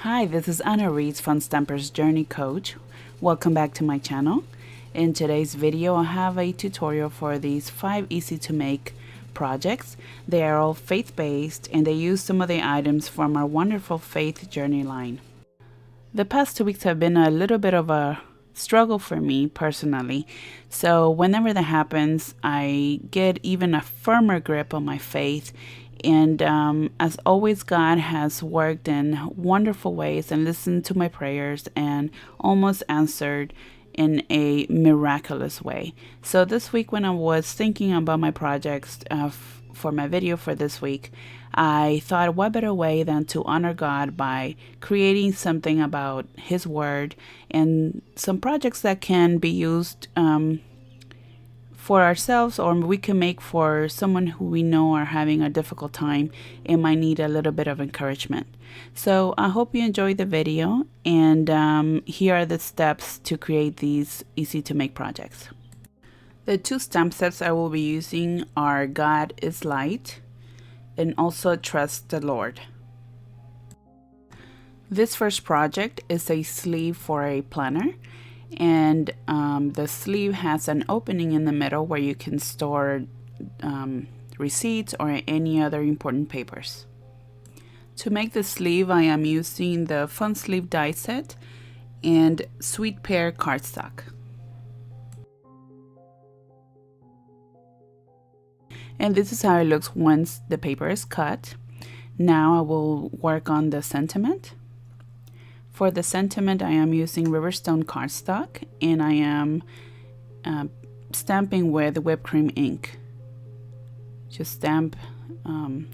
Hi, this is Ana Reese, Fun Stampers Journey Coach. Welcome back to my channel. In today's video, I have a tutorial for these 5 easy to make projects. They are all faith-based and they use some of the items from our wonderful Faith Journey line. The past 2 weeks have been a little bit of a struggle for me personally. So whenever that happens, I get even a firmer grip on my faith. And as always, God has worked in wonderful ways and listened to my prayers and almost answered in a miraculous way. So this week when I was thinking about my projects for my video for this week, I thought what better way than to honor God by creating something about His Word and some projects that can be used for ourselves, or we can make for someone who we know are having a difficult time and might need a little bit of encouragement. So I hope you enjoyed the video, and here are the steps to create these easy to make projects. The 2 stamp sets I will be using are God is Light and also Trust the Lord. This first project is a sleeve for a planner. And the sleeve has an opening in the middle where you can store receipts or any other important papers. To make the sleeve, I am using the Fun Sleeve die set and Sweet Pear cardstock. And this is how it looks once the paper is cut. Now I will work on the sentiment. For the sentiment, I am using Riverstone cardstock, and I am stamping with whipped cream ink. Just stamp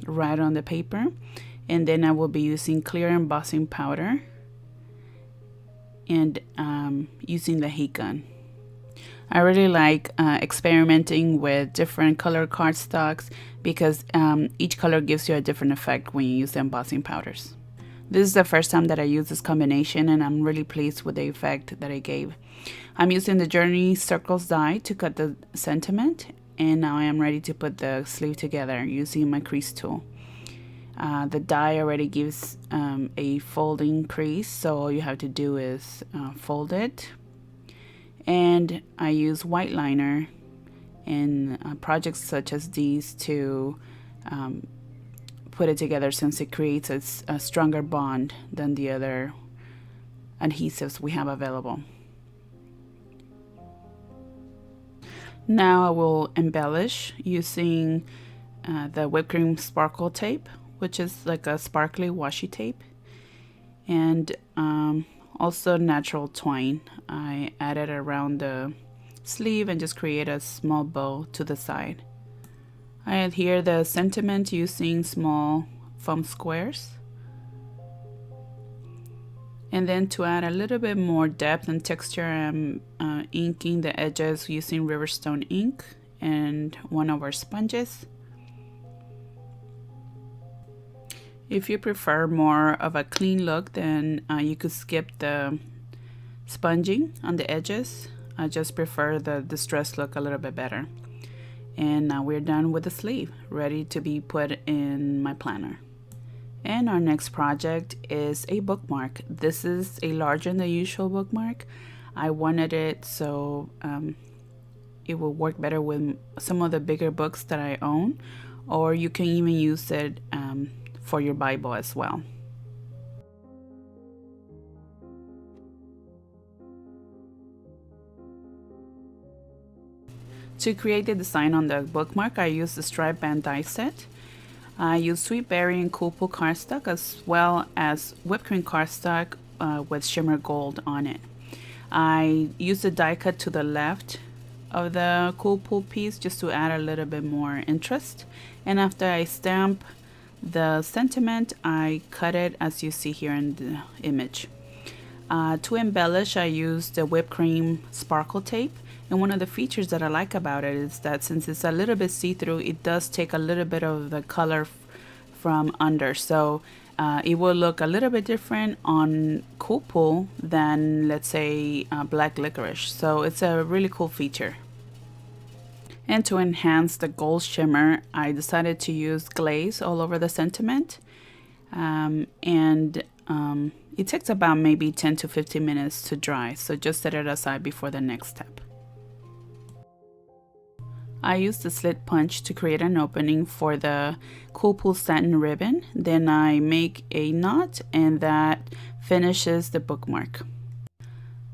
right on the paper, and then I will be using clear embossing powder and using the heat gun. I really like experimenting with different color cardstocks because each color gives you a different effect when you use the embossing powders. This is the first time that I use this combination, and I'm really pleased with the effect that I gave. I'm using the Journey Circles die to cut the sentiment, and now I am ready to put the sleeve together using my crease tool. The die already gives a folding crease, so all you have to do is fold it. And I use white liner in projects such as these to put it together, since it creates a stronger bond than the other adhesives we have available. Now I will embellish using the whipped cream sparkle tape, which is like a sparkly washi tape, and also natural twine. I added around the sleeve and just create a small bow to the side. I adhere the sentiment using small foam squares. And then to add a little bit more depth and texture, I'm inking the edges using Riverstone ink and one of our sponges. If you prefer more of a clean look, then you could skip the sponging on the edges. I just prefer the distressed look a little bit better. And now we're done with the sleeve, ready to be put in my planner. And our next project is a bookmark. This is a larger than the usual bookmark. I wanted it so it will work better with some of the bigger books that I own, or you can even use it for your Bible as well. To create the design on the bookmark, I use the striped band die set. I use Sweet Berry and Cool Pool cardstock, as well as whipped cream cardstock with shimmer gold on it. I use the die cut to the left of the Cool Pool piece just to add a little bit more interest. And after I stamp the sentiment, I cut it as you see here in the image. To embellish, I use the whipped cream sparkle tape. And one of the features that I like about it is that since it's a little bit see-through, it does take a little bit of the color from under. So it will look a little bit different on Cool Pool than, let's say, black licorice. So it's a really cool feature. And to enhance the gold shimmer, I decided to use glaze all over the sentiment. And it takes about maybe 10 to 15 minutes to dry, so just set it aside before the next step. I used the slit punch to create an opening for the Cool Pool satin ribbon. Then I make a knot, and that finishes the bookmark.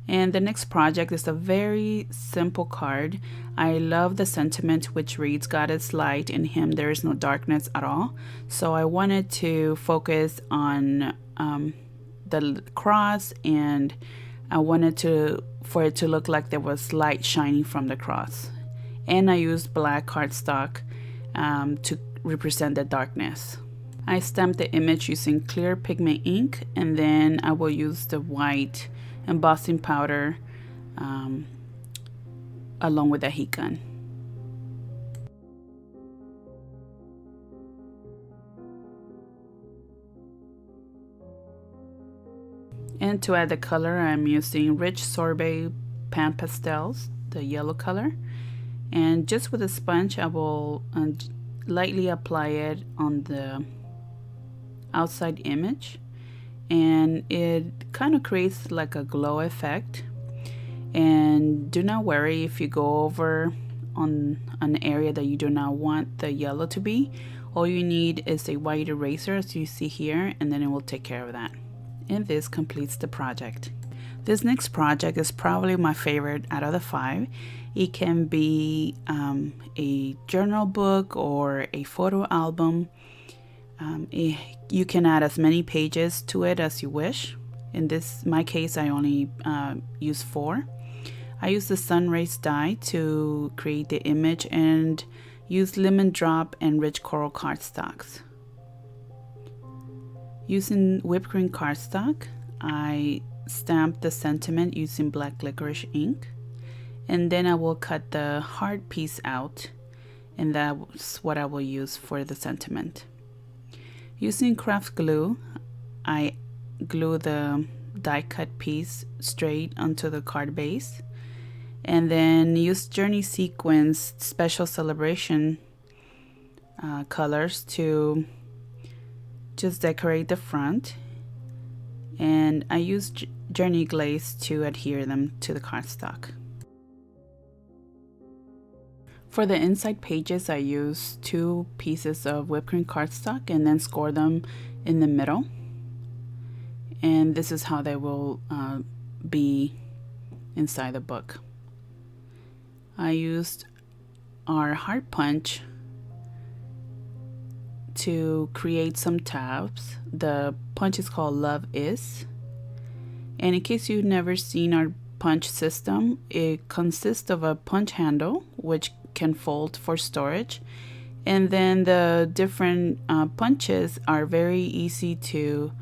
And the next project is a very simple card. I love the sentiment which reads, "God is light, in him there is no darkness at all." So I wanted to focus on the cross, and I wanted for it to look like there was light shining from the cross. And I used black cardstock to represent the darkness. I stamped the image using clear pigment ink, and then I will use the white embossing powder along with a heat gun. And to add the color, I'm using rich sorbet pan pastels, the yellow color. And just with a sponge, I will lightly apply it on the outside image, and it kind of creates like a glow effect. And do not worry if you go over on an area that you do not want the yellow to be. All you need is a white eraser, as you see here, and then it will take care of that. And this completes the project. This next project is probably my favorite out of the 5. It can be a journal book or a photo album. You can add as many pages to it as you wish. In my case, I only use 4. I use the sun rays die to create the image and use lemon drop and rich coral cardstocks. Using whipped cream cardstock, I stamp the sentiment using black licorice ink, and then I will cut the hard piece out, and that's what I will use for the sentiment. Using craft glue, I glue the die cut piece straight onto the card base, and then use Journey Sequence Special Celebration colors to just decorate the front, and I use Journey Glaze to adhere them to the cardstock. For the inside pages, I use 2 pieces of whipped cream cardstock and then score them in the middle, and this is how they will be inside the book. I used our heart punch to create some tabs. The punch is called Love Is, and in case you've never seen our punch system, it consists of a punch handle which can fold for storage, and then the different punches are very easy to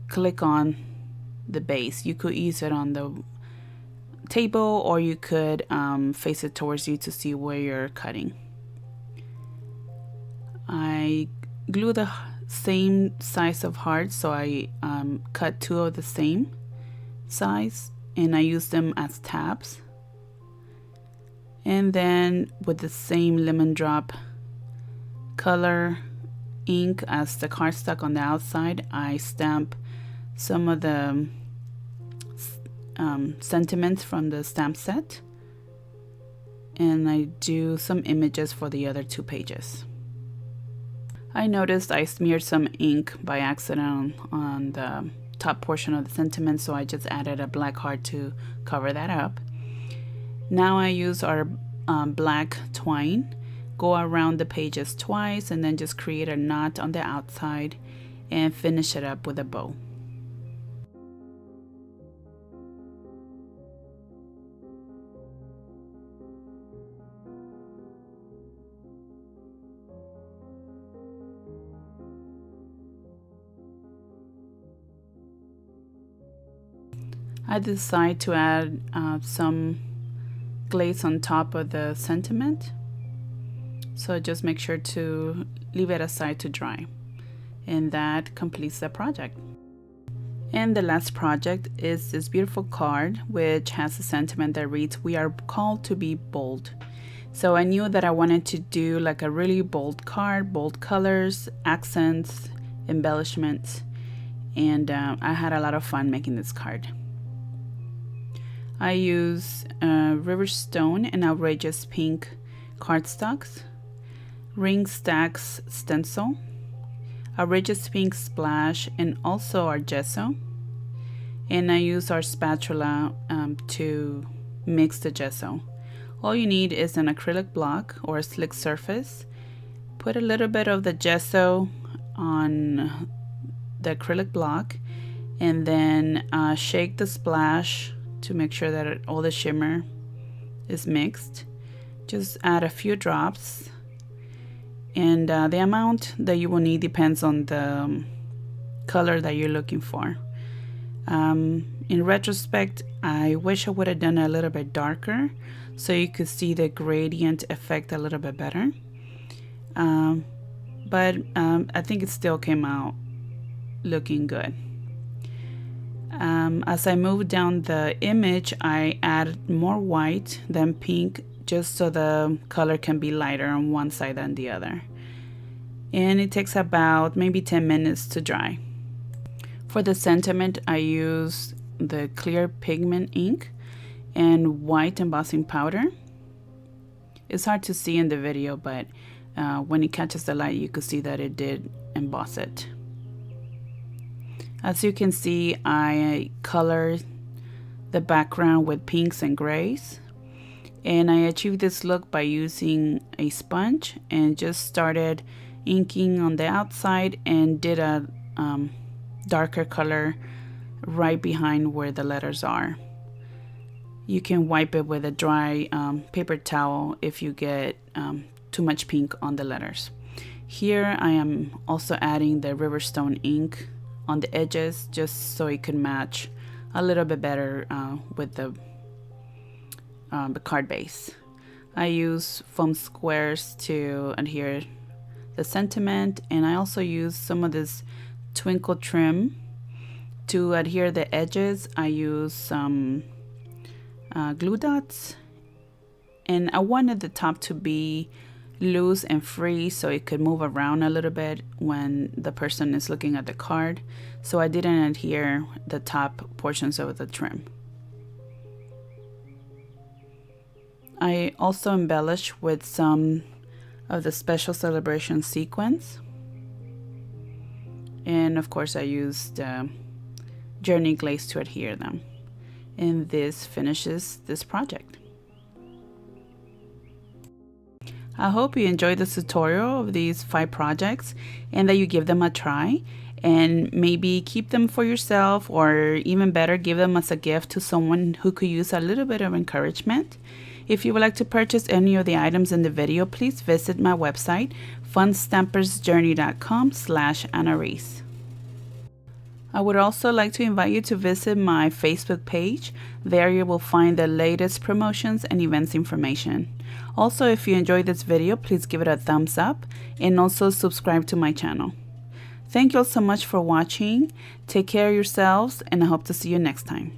click on the base. You could use it on the table, or you could face it towards you to see where you're cutting. I glue the same size of hearts, so I cut 2 of the same size, and I use them as tabs. And then with the same lemon drop color ink as the cardstock on the outside, I stamp some of the sentiments from the stamp set, and I do some images for the other 2 pages. I noticed I smeared some ink by accident on the top portion of the sentiment, so I just added a black heart to cover that up. Now I use our black twine, go around the pages twice, and then just create a knot on the outside and finish it up with a bow. I decide to add some glaze on top of the sentiment, so just make sure to leave it aside to dry, and that completes the project. And the last project is this beautiful card which has a sentiment that reads, "We are called to be bold." So I knew that I wanted to do like a really bold card, bold colors, accents, embellishments, and I had a lot of fun making this card. I use Riverstone and Outrageous Pink cardstocks, Ring Stacks stencil, Outrageous Pink splash, and also our gesso. And I use our spatula to mix the gesso. All you need is an acrylic block or a slick surface. Put a little bit of the gesso on the acrylic block, and then shake the splash to make sure that all the shimmer is mixed. Just add a few drops, and the amount that you will need depends on the color that you're looking for. In retrospect, I wish I would have done it a little bit darker so you could see the gradient effect a little bit better. But I think it still came out looking good. As I moved down the image, I added more white than pink just so the color can be lighter on one side than the other. And it takes about maybe 10 minutes to dry. For the sentiment, I use the clear pigment ink and white embossing powder. It's hard to see in the video, but when it catches the light, you could see that it did emboss it. As you can see, I colored the background with pinks and grays, and I achieved this look by using a sponge and just started inking on the outside and did a darker color right behind where the letters are. You can wipe it with a dry paper towel if you get too much pink on the letters. Here I am also adding the Riverstone ink on the edges just so it can match a little bit better with the card base. I use foam squares to adhere the sentiment, and I also use some of this twinkle trim to adhere the edges. I use some glue dots, and I wanted the top to be loose and free so it could move around a little bit when the person is looking at the card, so I didn't adhere the top portions of the trim. I also embellish with some of the special celebration sequins, and of course I used journey glaze to adhere them, and this finishes this project. I hope you enjoyed this tutorial of these 5 projects and that you give them a try, and maybe keep them for yourself, or even better, give them as a gift to someone who could use a little bit of encouragement. If you would like to purchase any of the items in the video, please visit my website, funstampersjourney.com/Ana Reese. I would also like to invite you to visit my Facebook page. There you will find the latest promotions and events information. Also, if you enjoyed this video, please give it a thumbs up and also subscribe to my channel. Thank you all so much for watching. Take care of yourselves, and I hope to see you next time.